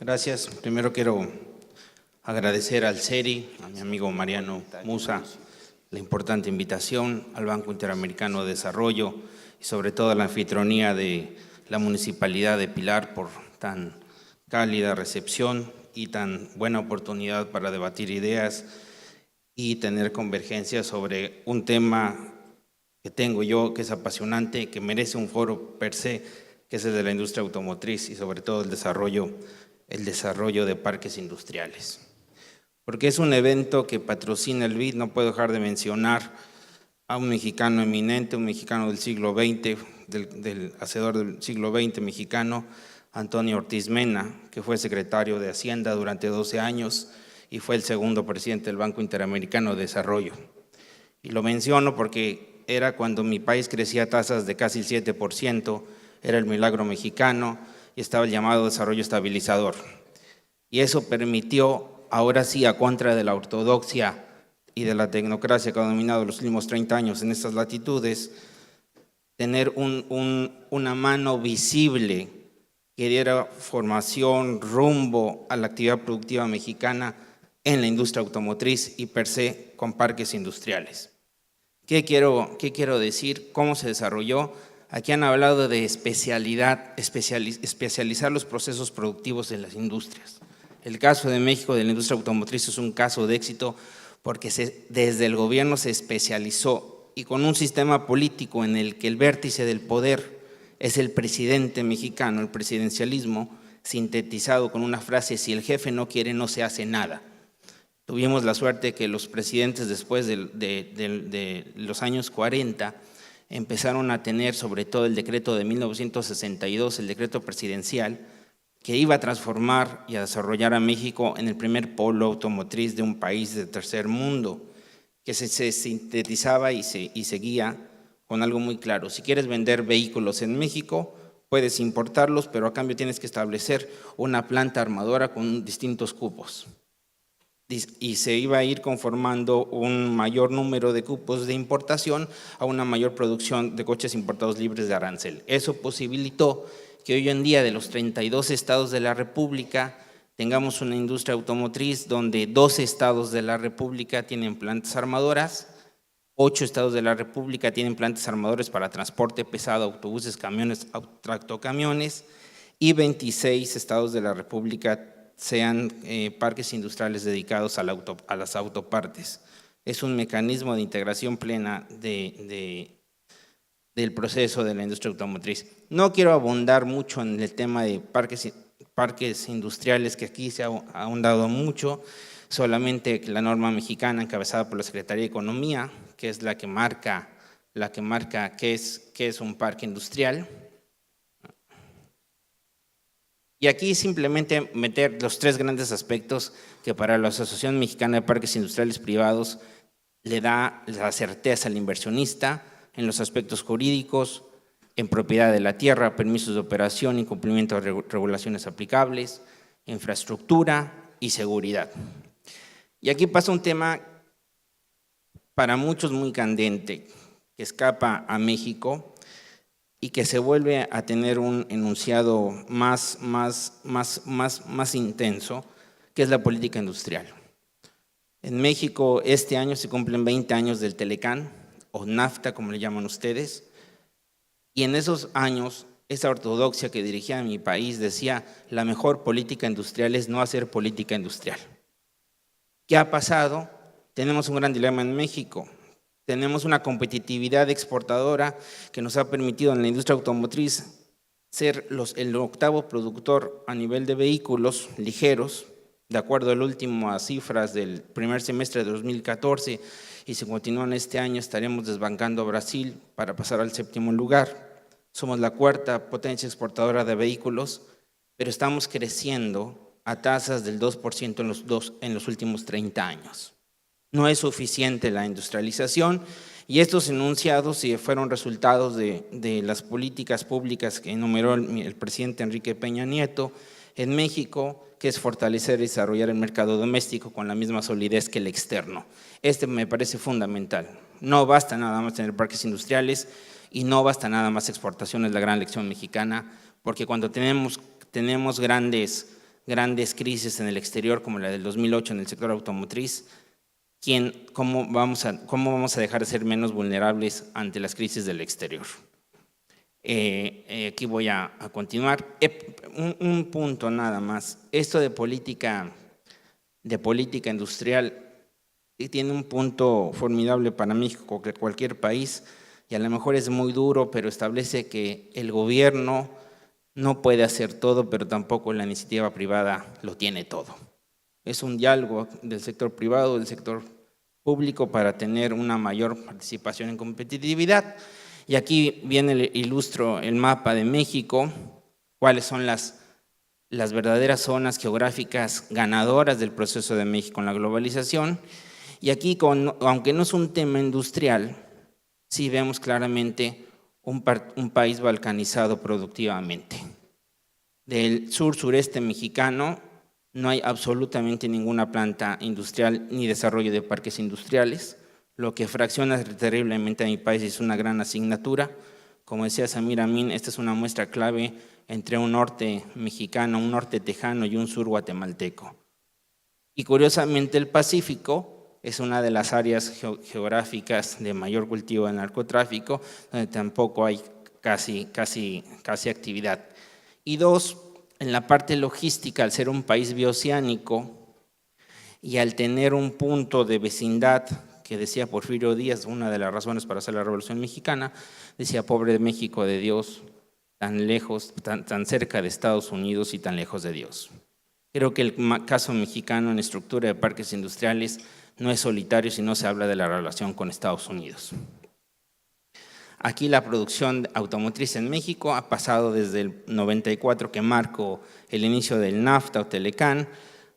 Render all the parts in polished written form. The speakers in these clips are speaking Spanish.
Gracias. Primero quiero agradecer al CERI, a mi amigo Mariano Musa, la importante invitación, al Banco Interamericano de Desarrollo y sobre todo a la anfitrionía de la Municipalidad de Pilar por tan cálida recepción y tan buena oportunidad para debatir ideas y tener convergencia sobre un tema que tengo yo, que es apasionante, que merece un foro per se, que es el de la industria automotriz y sobre todo el desarrollo de parques industriales. Porque es un evento que patrocina el BID, no puedo dejar de mencionar a un mexicano eminente, un mexicano del siglo XX, del hacedor del siglo XX mexicano, Antonio Ortiz Mena, que fue secretario de Hacienda durante 12 años y fue el segundo presidente del Banco Interamericano de Desarrollo. Y lo menciono porque era cuando mi país crecía a tasas de casi el 7%, era el milagro mexicano y estaba el llamado desarrollo estabilizador. Y eso permitió, ahora sí, a contra de la ortodoxia y de la tecnocracia que ha dominado los últimos 30 años en estas latitudes, tener una mano visible que diera formación, rumbo a la actividad productiva mexicana en la industria automotriz y per se con parques industriales. ¿Qué quiero decir? ¿Cómo se desarrolló? Aquí han hablado de especializar los procesos productivos en las industrias. El caso de México de la industria automotriz es un caso de éxito porque desde el gobierno se especializó y con un sistema político en el que el vértice del poder es el presidente mexicano, el presidencialismo, sintetizado con una frase: si el jefe no quiere, no se hace nada. Tuvimos la suerte que los presidentes después de los años 40 empezaron a tener sobre todo el decreto de 1962, el decreto presidencial, que iba a transformar y a desarrollar a México en el primer polo automotriz de un país de tercer mundo, que se sintetizaba y seguía con algo muy claro: si quieres vender vehículos en México, puedes importarlos, pero a cambio tienes que establecer una planta armadora con distintos cupos. Y se iba a ir conformando un mayor número de cupos de importación a una mayor producción de coches importados libres de arancel. Eso posibilitó que hoy en día de los 32 estados de la República tengamos una industria automotriz donde 12 estados de la República tienen plantas armadoras, 8 estados de la República tienen plantas armadoras para transporte pesado, autobuses, camiones, tractocamiones, y 26 estados de la República sean parques industriales dedicados a las autopartes. Es un mecanismo de integración plena del proceso de la industria automotriz. No quiero abundar mucho en el tema de parques industriales, que aquí se ha ahondado mucho, solamente que la norma mexicana encabezada por la Secretaría de Economía, que es la que marca qué es un parque industrial. Y aquí simplemente meter los tres grandes aspectos que para la Asociación Mexicana de Parques Industriales Privados le da la certeza al inversionista en los aspectos jurídicos, en propiedad de la tierra, permisos de operación y cumplimiento de regulaciones aplicables, infraestructura y seguridad. Y aquí pasa un tema para muchos muy candente, que escapa a México y que se vuelve a tener un enunciado más intenso, que es la política industrial. En México este año se cumplen 20 años del Telecán, o NAFTA como le llaman ustedes, y en esos años esa ortodoxia que dirigía a mi país decía: la mejor política industrial es no hacer política industrial. ¿Qué ha pasado? Tenemos un gran dilema en México. Tenemos una competitividad exportadora que nos ha permitido en la industria automotriz ser el octavo productor a nivel de vehículos ligeros, de acuerdo al último a cifras del primer semestre de 2014, y si continúan este año estaremos desbancando a Brasil para pasar al séptimo lugar. Somos la cuarta potencia exportadora de vehículos, pero estamos creciendo a tasas del 2% en los últimos 30 años. No es suficiente la industrialización, y estos enunciados fueron resultados de las políticas públicas que enumeró el presidente Enrique Peña Nieto en México, que es fortalecer y desarrollar el mercado doméstico con la misma solidez que el externo. Me parece fundamental. No basta nada más tener parques industriales y no basta nada más exportación, es la gran lección mexicana, porque cuando tenemos grandes grandes crisis en el exterior como la del 2008 en el sector automotriz, ¿cómo vamos a dejar de ser menos vulnerables ante las crisis del exterior? Aquí voy a continuar. Un punto nada más. Esto de política industrial tiene un punto formidable para México, que cualquier país, y a lo mejor es muy duro, pero establece que el gobierno no puede hacer todo, pero tampoco la iniciativa privada lo tiene todo. Es un diálogo del sector privado, del sector público para tener una mayor participación en competitividad. Y aquí viene, ilustro el mapa de México, cuáles son las verdaderas zonas geográficas ganadoras del proceso de México en la globalización. Y aquí, aunque no es un tema industrial, sí vemos claramente un país balcanizado productivamente. Del sur-sureste mexicano no hay absolutamente ninguna planta industrial ni desarrollo de parques industriales, lo que fracciona terriblemente a mi país. Es una gran asignatura. Como decía Samir Amin, esta es una muestra clave entre un norte mexicano, un norte tejano y un sur guatemalteco. Y curiosamente el Pacífico es una de las áreas geográficas de mayor cultivo de narcotráfico, donde tampoco hay casi actividad. Y dos, en la parte logística, al ser un país bioceánico y al tener un punto de vecindad, que decía Porfirio Díaz, una de las razones para hacer la Revolución Mexicana, decía: pobre México de Dios, tan lejos, tan cerca de Estados Unidos y tan lejos de Dios. Creo que el caso mexicano en estructura de parques industriales no es solitario si no se habla de la relación con Estados Unidos. Aquí la producción automotriz en México ha pasado desde el 94, que marcó el inicio del NAFTA o Telecán,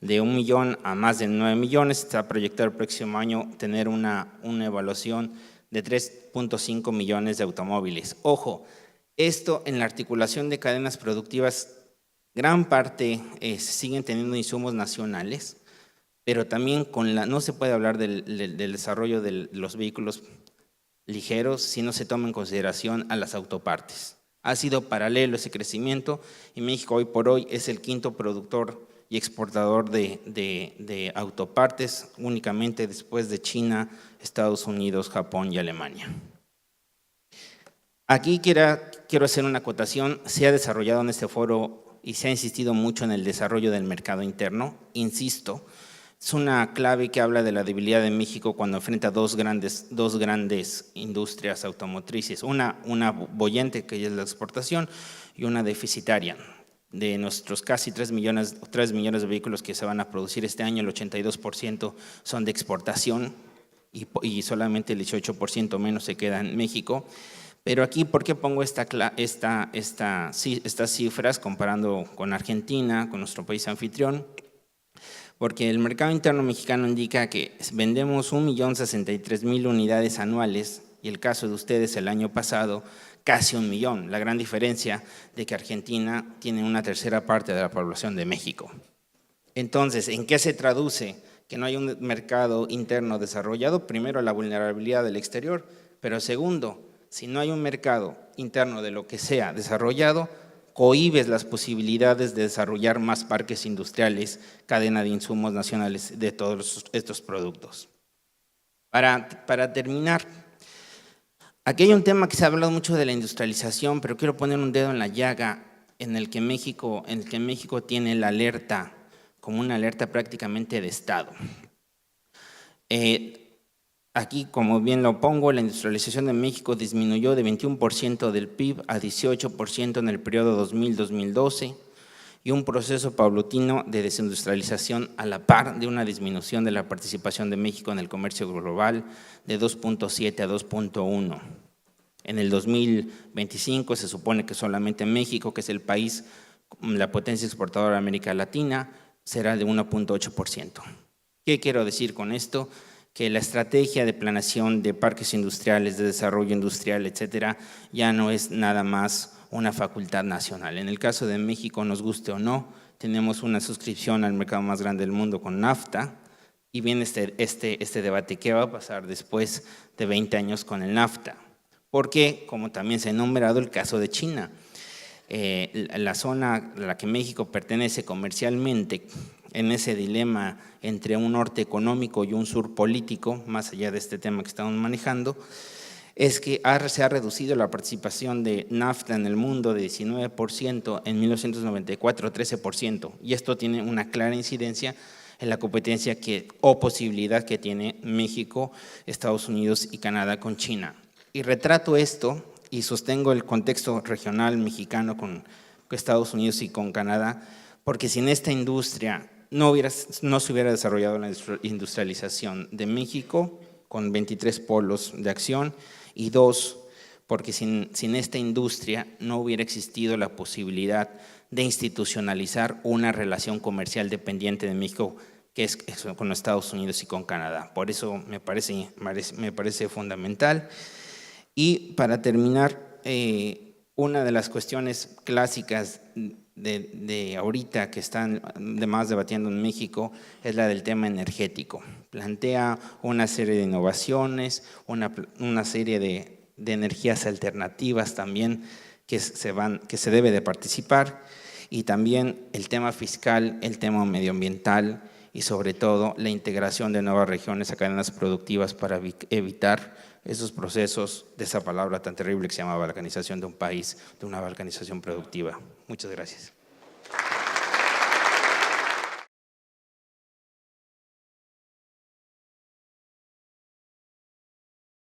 de 1 millón a más de 9 millones. Está proyectado el próximo año tener una evaluación de 3.5 millones de automóviles. Ojo, esto en la articulación de cadenas productivas, gran parte siguen teniendo insumos nacionales, pero también no se puede hablar del desarrollo de los vehículos ligeros si no se toma en consideración a las autopartes. Ha sido paralelo ese crecimiento y México hoy por hoy es el quinto productor y exportador de autopartes, únicamente después de China, Estados Unidos, Japón y Alemania. Aquí quiero hacer una acotación. Se ha desarrollado en este foro y se ha insistido mucho en el desarrollo del mercado interno. Insisto, es una clave que habla de la debilidad de México cuando enfrenta dos grandes industrias automotrices, una boyante, que es la exportación, y una deficitaria. De nuestros casi 3 millones de vehículos que se van a producir este año, el 82% son de exportación y solamente el 18% menos se queda en México. Pero aquí, ¿por qué pongo estas cifras comparando con Argentina, con nuestro país anfitrión? Porque el mercado interno mexicano indica que vendemos 1.063.000 unidades anuales, y el caso de ustedes el año pasado, casi 1 millón. La gran diferencia de que Argentina tiene una tercera parte de la población de México. Entonces, ¿en qué se traduce que no hay un mercado interno desarrollado? Primero, la vulnerabilidad del exterior, pero segundo, si no hay un mercado interno de lo que sea desarrollado, cohibes las posibilidades de desarrollar más parques industriales, cadena de insumos nacionales de todos estos productos. Para terminar, aquí hay un tema que se ha hablado mucho de la industrialización, pero quiero poner un dedo en la llaga en el que México tiene la alerta, como una alerta prácticamente de Estado. Aquí, como bien lo pongo, la industrialización de México disminuyó de 21% del PIB a 18% en el periodo 2000-2012 y un proceso paulatino de desindustrialización a la par de una disminución de la participación de México en el comercio global de 2.7 a 2.1. En el 2025 se supone que solamente México, que es el país, la potencia exportadora de América Latina, será de 1.8%. ¿Qué quiero decir con esto? Que la estrategia de planeación de parques industriales, de desarrollo industrial, etcétera, ya no es nada más una facultad nacional. En el caso de México, nos guste o no, tenemos una suscripción al mercado más grande del mundo con NAFTA, y viene este debate: ¿qué va a pasar después de 20 años con el NAFTA? Porque, como también se ha enumerado, el caso de China. la zona a la que México pertenece comercialmente, en ese dilema entre un norte económico y un sur político, más allá de este tema que estamos manejando, es que se ha reducido la participación de NAFTA en el mundo de 19% en 1994 a 13%, y esto tiene una clara incidencia en la competencia o posibilidad que tiene México, Estados Unidos y Canadá con China. Y retrato esto y sostengo el contexto regional mexicano con Estados Unidos y con Canadá, porque sin esta industria no se hubiera desarrollado la industrialización de México con 23 polos de acción, y dos, porque sin esta industria no hubiera existido la posibilidad de institucionalizar una relación comercial dependiente de México, que es con Estados Unidos y con Canadá. Por eso me parece fundamental. Y para terminar, una de las cuestiones clásicas de ahorita que están más debatiendo en México es la del tema energético. Plantea una serie de innovaciones, una serie de energías alternativas también que se debe de participar, y también el tema fiscal, el tema medioambiental y sobre todo la integración de nuevas regiones a cadenas productivas para evitar esos procesos de esa palabra tan terrible que se llama balcanización de un país, de una balcanización productiva. Muchas gracias.